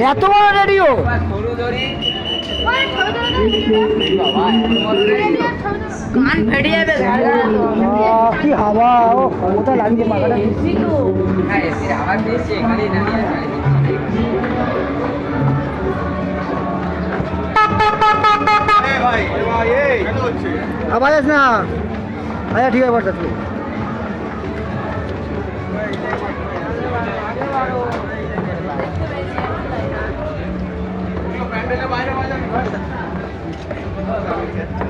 এত বড় রেডিও কান ফেটে যাবে কি হাওয়া ও ক্ষমতা লাগছে পাখাটা আবার যাস না আচ্ছা ঠিক আছে